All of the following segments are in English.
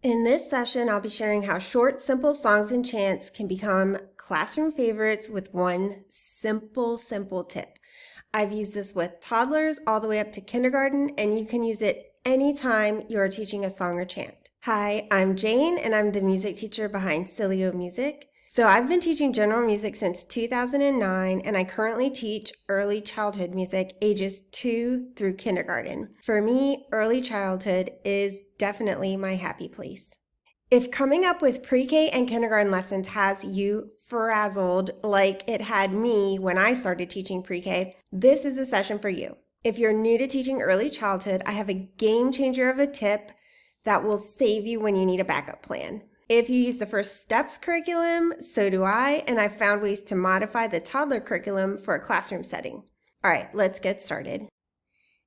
In this session, I'll be sharing how short, simple songs and chants can become classroom favorites with one simple tip. I've used this with toddlers all the way up to kindergarten, and you can use it anytime you're teaching a song or chant. Hi, I'm Jane, and I'm the music teacher behind Silly Music. So I've been teaching general music since 2009, and I currently teach early childhood music ages 2 through kindergarten. For me, early childhood is definitely my happy place. If coming up with pre-K and kindergarten lessons has you frazzled like it had me when I started teaching pre-K, this is a session for you. If you're new to teaching early childhood, I have a game changer of a tip that will save you when you need a backup plan. If you use the First Steps curriculum, so do I, and I've found ways to modify the toddler curriculum for a classroom setting. All right, let's get started.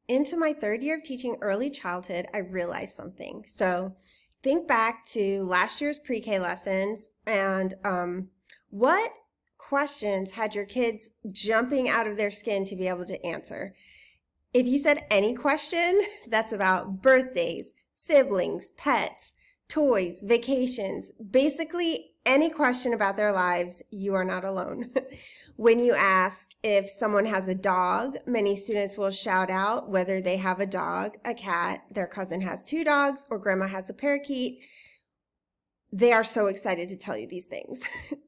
Into my third year of teaching early childhood, I realized something. So think back to last year's pre-K lessons and what questions had your kids jumping out of their skin to be able to answer? If you said any question that's about birthdays, siblings, pets, toys, vacations, basically any question about their lives, you are not alone. When you ask if someone has a dog, many students will shout out whether they have a dog, a cat, their cousin has 2 dogs, or grandma has a parakeet. They are so excited to tell you these things.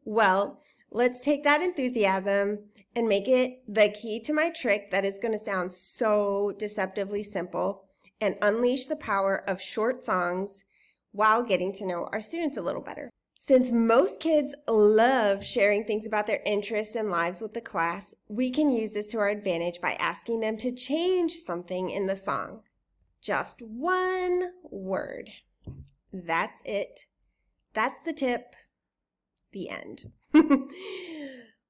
Well, let's take that enthusiasm and make it the key to my trick that is going to sound so deceptively simple and unleash the power of short songs while getting to know our students a little better. Since most kids love sharing things about their interests and lives with the class, we can use this to our advantage by asking them to change something in the song. Just one word. That's it. That's the tip. The end.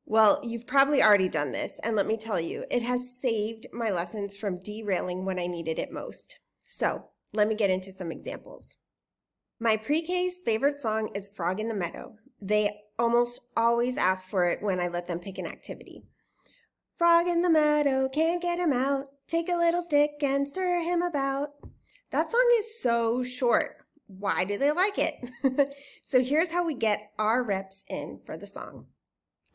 Well, you've probably already done this, and let me tell you, it has saved my lessons from derailing when I needed it most. So, let me get into some examples. My pre-K's favorite song is Frog in the Meadow. They almost always ask for it when I let them pick an activity. Frog in the meadow, can't get him out. Take a little stick and stir him about. That song is so short. Why do they like it? So here's how we get our reps in for the song.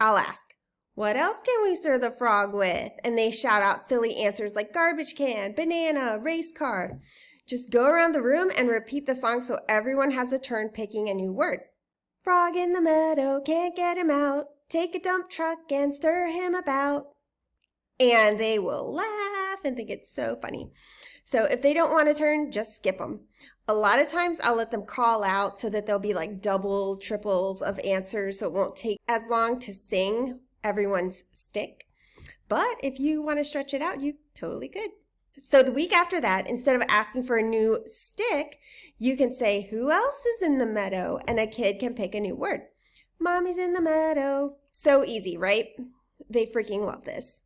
I'll ask, what else can we stir the frog with? And they shout out silly answers like garbage can, banana, race car. Just go around the room and repeat the song so everyone has a turn picking a new word. Frog in the meadow, can't get him out. Take a dump truck and stir him about. And they will laugh and think it's so funny. So if they don't want a turn, just skip them. A lot of times I'll let them call out so that there'll be like double, triples of answers so it won't take as long to sing everyone's stick. But if you want to stretch it out, you totally could. So the week after that, instead of asking for a new stick, you can say, who else is in the meadow? And a kid can pick a new word. Mommy's in the meadow. So easy, right? They freaking love this.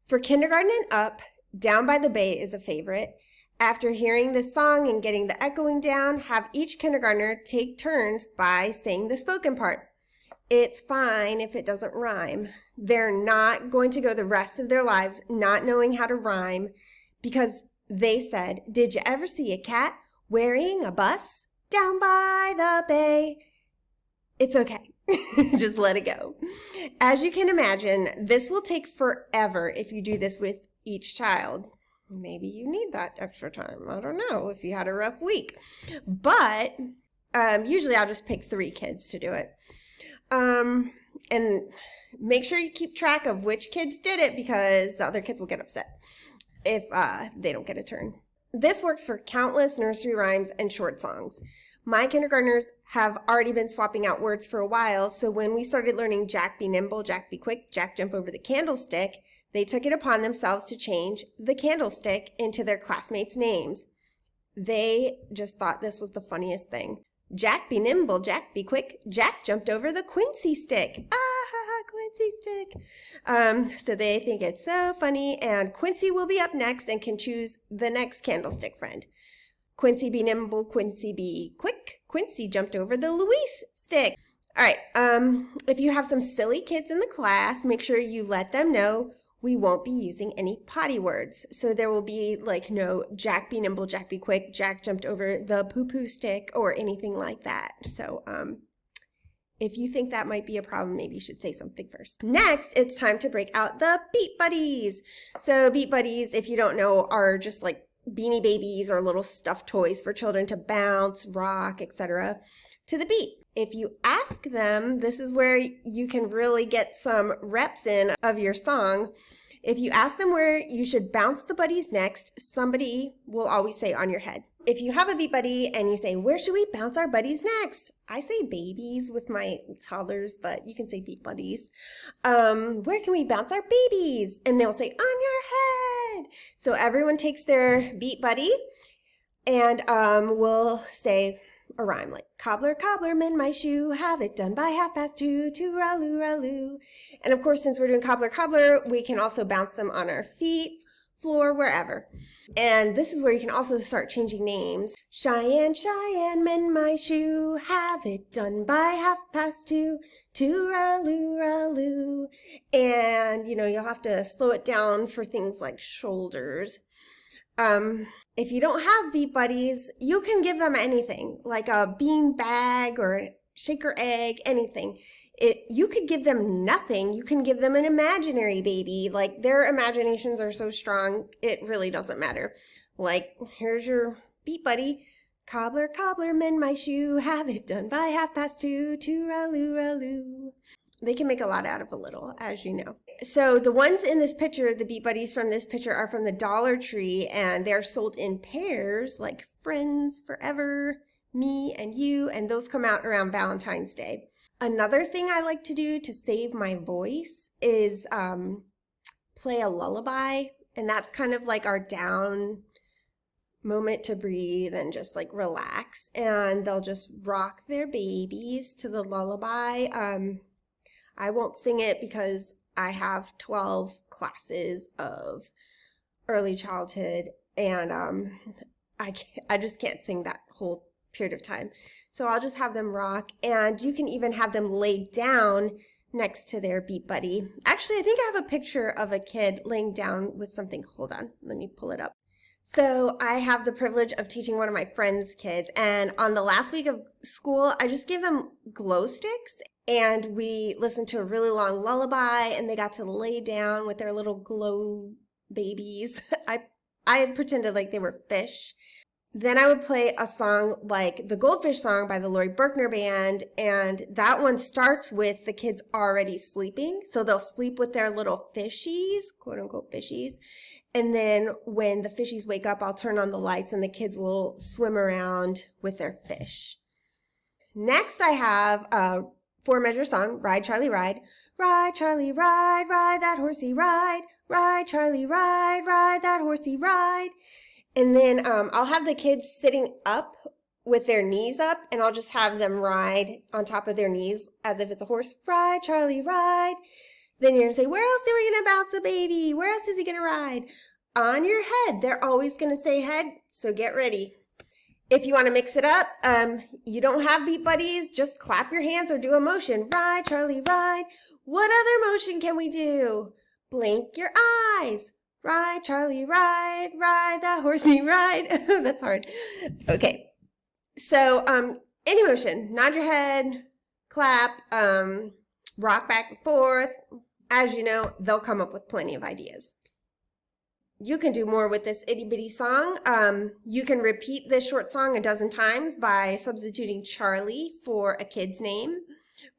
For kindergarten and up, Down by the Bay is a favorite. After hearing this song and getting the echoing down, have each kindergartner take turns by saying the spoken part. It's fine if it doesn't rhyme. They're not going to go the rest of their lives not knowing how to rhyme because they said, did you ever see a cat wearing a bus down by the bay? It's okay. Just let it go. As you can imagine, this will take forever if you do this with each child. Maybe you need that extra time. I don't know if you had a rough week. But usually I'll just pick 3 kids to do it. And make sure you keep track of which kids did it because the other kids will get upset if they don't get a turn. This works for countless nursery rhymes and short songs. My kindergartners have already been swapping out words for a while, so when we started learning Jack be nimble, Jack be quick, Jack jump over the candlestick, they took it upon themselves to change the candlestick into their classmates' names. They just thought this was the funniest thing. Jack be nimble, Jack be quick, Jack jumped over the Quincy stick. Ah, ha, ha, Quincy stick. So they think it's so funny, and Quincy will be up next and can choose the next candlestick friend. Quincy be nimble, Quincy be quick, Quincy jumped over the Luis stick. All right, if you have some silly kids in the class, make sure you let them know we won't be using any potty words. So there will be like no Jack be nimble, Jack be quick, Jack jumped over the poo-poo stick or anything like that. So if you think that might be a problem, maybe you should say something first. Next, it's time to break out the Beat Buddies. So Beat Buddies, if you don't know, are just like Beanie Babies or little stuffed toys for children to bounce, rock, etc. to the beat. If you ask them, this is where you can really get some reps in of your song. If you ask them where you should bounce the buddies next, somebody will always say on your head. If you have a Beat Buddy and you say, where should we bounce our buddies next? I say babies with my toddlers, but you can say Beat Buddies. Where can we bounce our babies? And they'll say, on your head. So everyone takes their Beat Buddy and we'll say a rhyme like, cobbler, cobbler, mend my shoe, have it done by 2:30, tooraloo, raloo. And of course, since we're doing cobbler, cobbler, we can also bounce them on our feet, floor, wherever. And this is where you can also start changing names. Cheyenne, Cheyenne, mend my shoe, have it done by 2:30, tooraloo, raloo. And, you know, you'll have to slow it down for things like shoulders. If you don't have Beat Buddies, you can give them anything, like a bean bag or shaker egg, anything. You could give them nothing. You can give them an imaginary baby. Like, their imaginations are so strong, it really doesn't matter. Like, here's your Beat Buddy. Cobbler, cobbler, mend my shoe, have it done by 2:30, tooraloo, raloo. They can make a lot out of a little, as you know. So the ones in this picture, the Beat Buddies from this picture, are from the Dollar Tree, and they're sold in pairs, like Friends Forever, Me and You, and those come out around Valentine's Day. Another thing I like to do to save my voice is play a lullaby, and that's kind of like our down moment to breathe and just like relax, and they'll just rock their babies to the lullaby. I won't sing it because I have 12 classes of early childhood, and I just can't sing that whole period of time. So I'll just have them rock, and you can even have them lay down next to their Beat Buddy. Actually, I think I have a picture of a kid laying down with something. Hold on, let me pull it up. So I have the privilege of teaching one of my friend's kids, and on the last week of school, I just gave them glow sticks, and we listened to a really long lullaby, and they got to lay down with their little glow babies. I pretended like they were fish. Then I would play a song like the Goldfish Song by the Laurie Berkner Band, and that one starts with the kids already sleeping. So they'll sleep with their little fishies, quote unquote fishies. And then when the fishies wake up, I'll turn on the lights and the kids will swim around with their fish. Next, I have a 4-measure song, Ride, Charlie, Ride. Ride, Charlie, ride, ride that horsey ride. Ride, Charlie, ride, ride that horsey ride. And then I'll have the kids sitting up with their knees up, and I'll just have them ride on top of their knees as if it's a horse. Ride, Charlie, ride. Then you're going to say, where else are we going to bounce a baby? Where else is he going to ride? On your head. They're always going to say head, so get ready. If you want to mix it up, you don't have Beat Buddies, just clap your hands or do a motion. Ride, Charlie, ride. What other motion can we do? Blink your eyes. Ride, Charlie, ride, ride that horsey ride. That's hard. Okay. So any motion, nod your head, clap, rock back and forth. As you know, they'll come up with plenty of ideas. You can do more with this itty bitty song. You can repeat this short song a dozen times by substituting Charlie for a kid's name.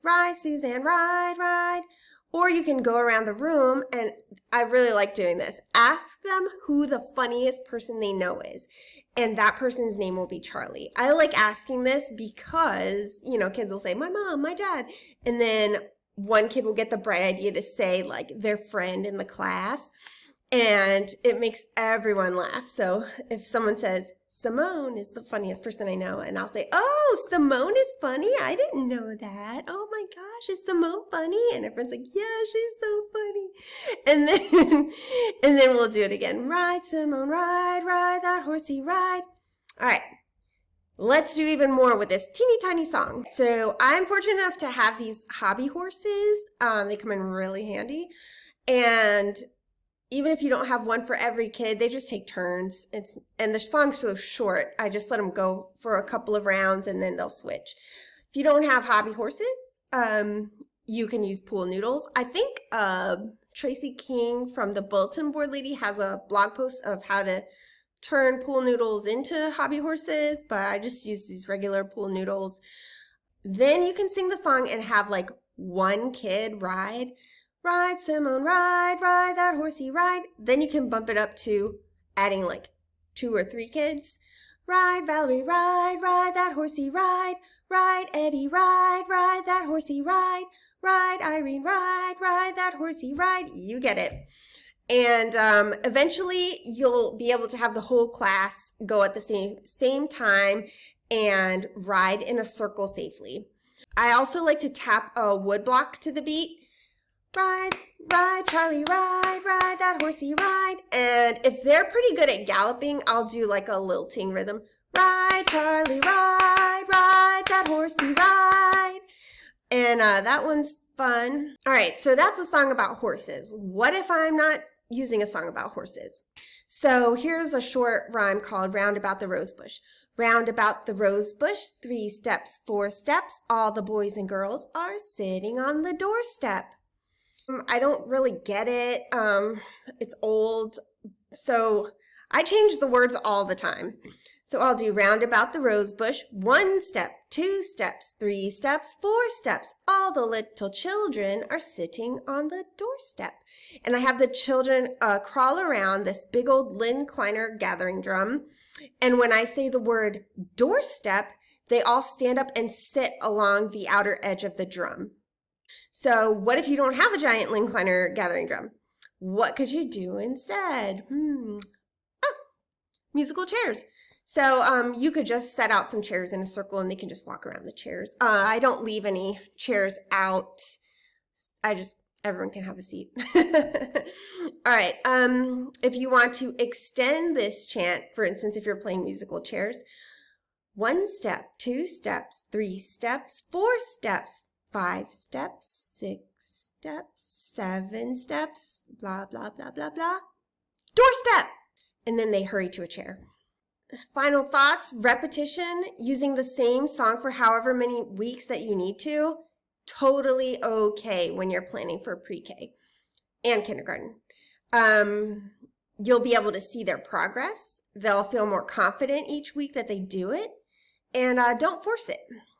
Ride, Suzanne, ride, ride. Or you can go around the room, and I really like doing this. Ask them who the funniest person they know is, and that person's name will be Charlie. I like asking this because, you know, kids will say, my mom, my dad, and then one kid will get the bright idea to say, like, their friend in the class, and it makes everyone laugh. So if someone says, Simone is the funniest person I know, and I'll say, oh, Simone is funny? I didn't know that. Oh my gosh, is Simone funny? And everyone's like, yeah, she's so funny. And then we'll do it again. Ride, Simone, ride, ride that horsey ride. All right, let's do even more with this teeny tiny song. So I'm fortunate enough to have these hobby horses. They come in really handy. And even if you don't have one for every kid, they just take turns. And the song's so short, I just let them go for a couple of rounds and then they'll switch. If you don't have hobby horses, you can use pool noodles. I think Tracy King from the Bulletin Board Lady has a blog post of how to turn pool noodles into hobby horses, but I just use these regular pool noodles. Then you can sing the song and have like one kid ride. Ride, Simone, ride, ride that horsey ride. Then you can bump it up to adding like 2 or 3 kids. Ride, Valerie, ride, ride that horsey ride. Ride, Eddie, ride, ride that horsey ride. Ride, Irene, ride, ride that horsey ride. You get it. And eventually you'll be able to have the whole class go at the same time and ride in a circle safely. I also like to tap a wood block to the beat. Ride, ride, Charlie, ride, ride that horsey ride. And if they're pretty good at galloping, I'll do like a lilting rhythm. Ride, Charlie, ride, ride that horsey ride. And that one's fun. All right, so that's a song about horses. What if I'm not using a song about horses? So here's a short rhyme called Round About the Rose Bush. Round about the rose bush, 3 steps, 4 steps. All the boys and girls are sitting on the doorstep. I don't really get it. It's old. So I change the words all the time. So I'll do round about the rose bush, 1 step, 2 steps, 3 steps, 4 steps. All the little children are sitting on the doorstep. And I have the children crawl around this big old Lynn Kleiner gathering drum. And when I say the word doorstep, they all stand up and sit along the outer edge of the drum. So what if you don't have a giant Lynn Kleiner gathering drum? What could you do instead? Oh, musical chairs. So you could just set out some chairs in a circle and they can just walk around the chairs. I don't leave any chairs out. Everyone can have a seat. All right. If you want to extend this chant, for instance, if you're playing musical chairs, 1 step, 2 steps, 3 steps, 4 steps, 5 steps, 6 steps, 7 steps, blah, blah, blah, blah, blah. Doorstep! And then they hurry to a chair. Final thoughts, repetition, using the same song for however many weeks that you need to, totally okay when you're planning for pre-K and kindergarten. You'll be able to see their progress. They'll feel more confident each week that they do it. And don't force it.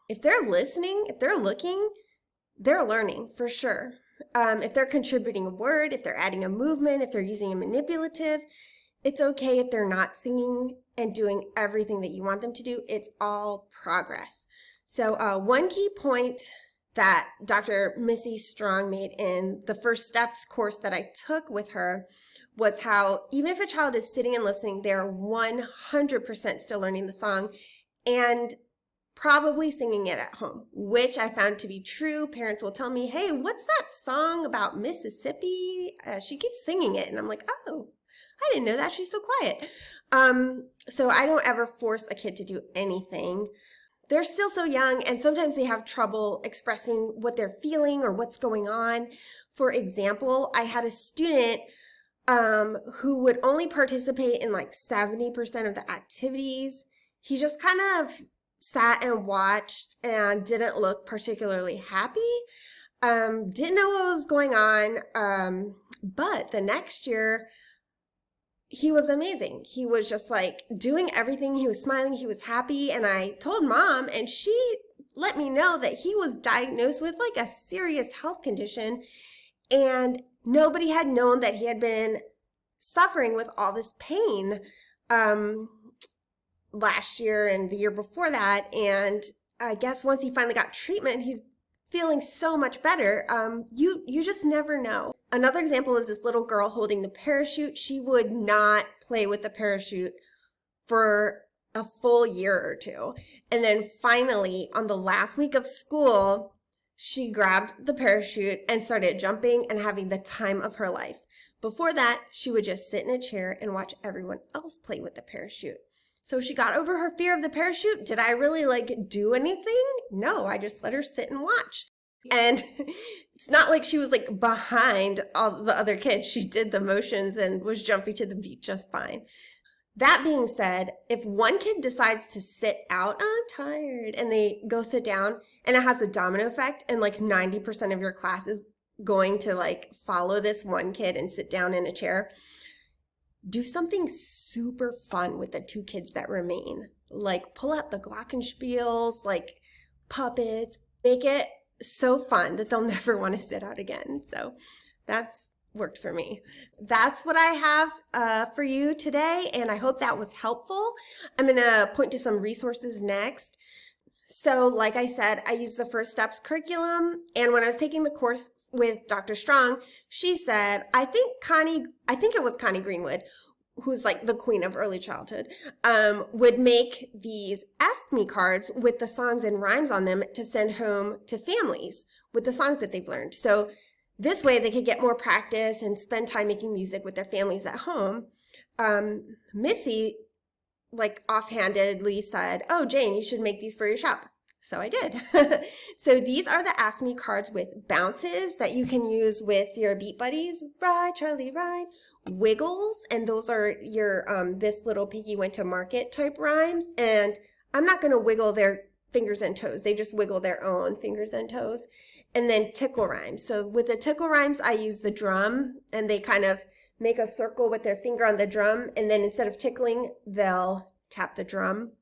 If they're listening, if they're looking, they're learning for sure. If they're contributing a word, if they're adding a movement, if they're using a manipulative, it's okay if they're not singing and doing everything that you want them to do. It's all progress. So one key point that Dr. Missy Strong made in the First Steps course that I took with her was how even if a child is sitting and listening, they're 100% still learning the song and probably singing it at home, which I found to be true. Parents will tell me, hey, what's that song about Mississippi? She keeps singing it. And I'm like, oh, I didn't know that. She's so quiet. So I don't ever force a kid to do anything. They're still so young, and sometimes they have trouble expressing what they're feeling or what's going on. For example, I had a student who would only participate in like 70% of the activities. He just kind of sat and watched and didn't look particularly happy. Didn't know what was going on. But the next year, he was amazing. He was just like doing everything. He was smiling. He was happy. And I told mom, and she let me know that he was diagnosed with like a serious health condition. And nobody had known that he had been suffering with all this pain last year and the year before that. And I guess once he finally got treatment, he's feeling so much better. You just never know. Another example is this little girl holding the parachute. She would not play with the parachute for a full year or two. And then finally, on the last week of school, she grabbed the parachute and started jumping and having the time of her life. Before that, she would just sit in a chair and watch everyone else play with the parachute. So she got over her fear of the parachute. Did I really do anything? No, I just let her sit and watch. And it's not like she was like behind all the other kids. She did the motions and was jumping to the beat just fine. That being said, if one kid decides to sit out, oh, I'm tired, and they go sit down, and it has a domino effect, and like 90% of your class is going to like follow this one kid and sit down in a chair, do something super fun with the two kids that remain. Like pull out the glockenspiels, like puppets, make it so fun that they'll never want to sit out again. So that's worked for me. That's what I have for you today, and I hope that was helpful. I'm going to point to some resources next. So like I said, I use the First Steps curriculum, and when I was taking the course with Dr. Strong, she said, I think it was Connie Greenwood, who's like the queen of early childhood, would make these Ask Me cards with the songs and rhymes on them to send home to families with the songs that they've learned. So this way they could get more practice and spend time making music with their families at home. Missy, like offhandedly said, oh, Jane, you should make these for your shop. So I did. So these are the Ask Me cards with bounces that you can use with your beat buddies. Ride, Charlie, ride. Wiggles, and those are your this little piggy went to market type rhymes. And I'm not going to wiggle their fingers and toes. They just wiggle their own fingers and toes. And then tickle rhymes. So with the tickle rhymes, I use the drum, and they kind of make a circle with their finger on the drum, and then instead of tickling, they'll tap the drum.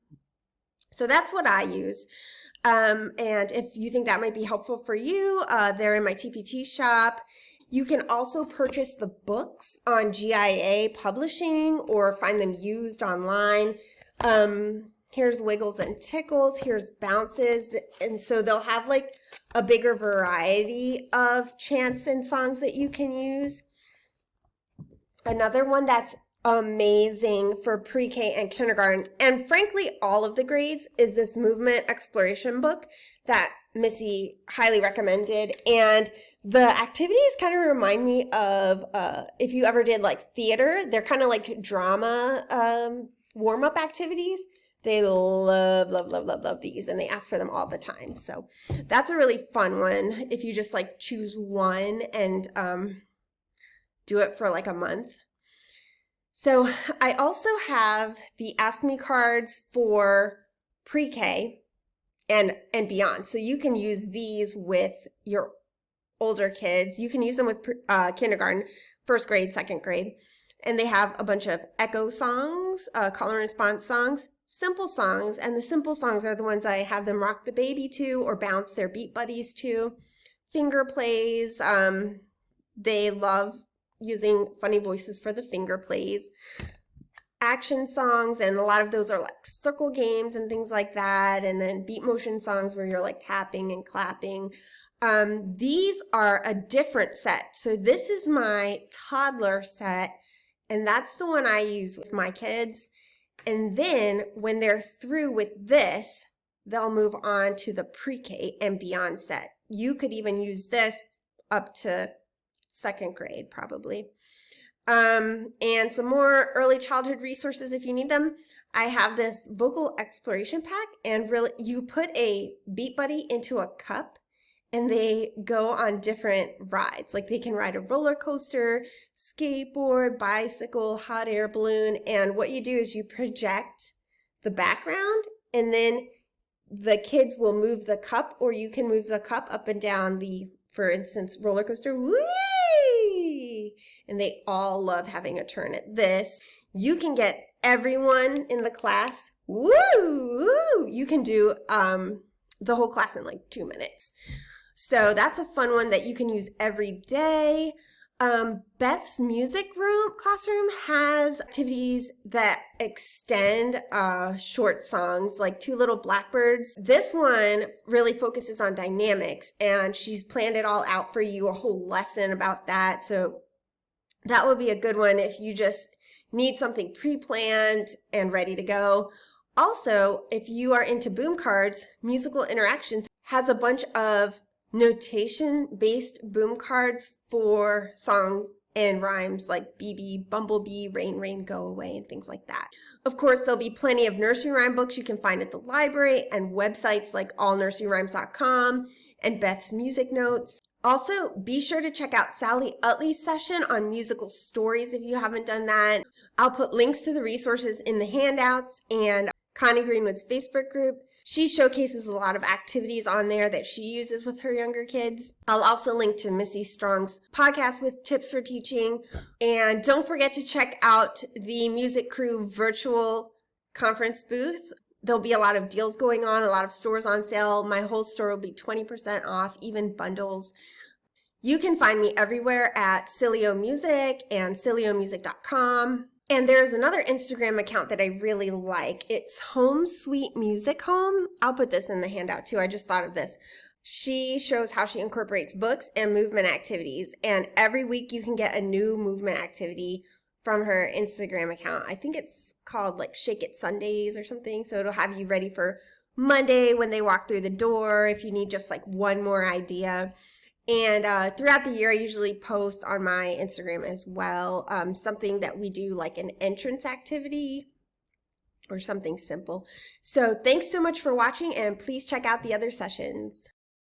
So that's what I use. And if you think that might be helpful for you, they're in my TPT shop. You can also purchase the books on GIA Publishing or find them used online. Here's Wiggles and Tickles, here's Bounces, and so they'll have like a bigger variety of chants and songs that you can use. Another one that's amazing for pre-K and kindergarten, and frankly all of the grades, is this movement exploration book that Missy highly recommended. And the activities kind of remind me of if you ever did like theater. They're kind of like drama warm-up activities. They love these, and they ask for them all the time. So that's a really fun one if you just like choose one and do it for like a month. So I also have the Ask Me cards for pre-K and beyond. So you can use these with your older kids. You can use them with kindergarten, first grade, second grade. And they have a bunch of echo songs, call and response songs, simple songs, and the simple songs are the ones I have them rock the baby to or bounce their beat buddies to. Finger plays, they love using funny voices for the finger plays. Action songs, and a lot of those are like circle games and things like that, and then beat motion songs where you're like tapping and clapping. These are a different set. So this is my toddler set, and that's the one I use with my kids. And then when they're through with this, they'll move on to the pre-K and beyond set. You could even use this up to second grade probably. And some more early childhood resources if you need them. I have this vocal exploration pack, and really you put a beat buddy into a cup and they go on different rides. Like they can ride a roller coaster, skateboard, bicycle, hot air balloon. And what you do is you project the background, and then the kids will move the cup, or you can move the cup up and down the, for instance, roller coaster. Whee! And they all love having a turn at this. You can get everyone in the class. Woo! Woo! You can do the whole class in like 2 minutes. So that's a fun one that you can use every day. Beth's music room classroom has activities that extend short songs, like Two Little Blackbirds. This one really focuses on dynamics, and she's planned it all out for you, a whole lesson about that. So that would be a good one if you just need something pre-planned and ready to go. Also, if you are into boom cards, Musical Interactions has a bunch of notation-based boom cards for songs and rhymes like BB, Bumblebee, Rain, Rain, Go Away, and things like that. Of course, there'll be plenty of nursery rhyme books you can find at the library and websites like allnurseryrhymes.com and Beth's music notes. Also, be sure to check out Sally Utley's session on musical stories if you haven't done that. I'll put links to the resources in the handouts and Connie Greenwood's Facebook group. She showcases a lot of activities on there that she uses with her younger kids. I'll also link to Missy Strong's podcast with tips for teaching. And don't forget to check out the Music Crew virtual conference booth. There'll be a lot of deals going on, a lot of stores on sale. My whole store will be 20% off, even bundles. You can find me everywhere at Silio Music and siliomusic.com. And there's another Instagram account that I really like. It's Home Sweet Music Home. I'll put this in the handout too. I just thought of this. She shows how she incorporates books and movement activities. And every week you can get a new movement activity from her Instagram account. I think it's called like Shake It Sundays or something. So it'll have you ready for Monday when they walk through the door if you need just like one more idea. And throughout the year, I usually post on my Instagram as well something that we do like an entrance activity or something simple. So thanks so much for watching, and please check out the other sessions.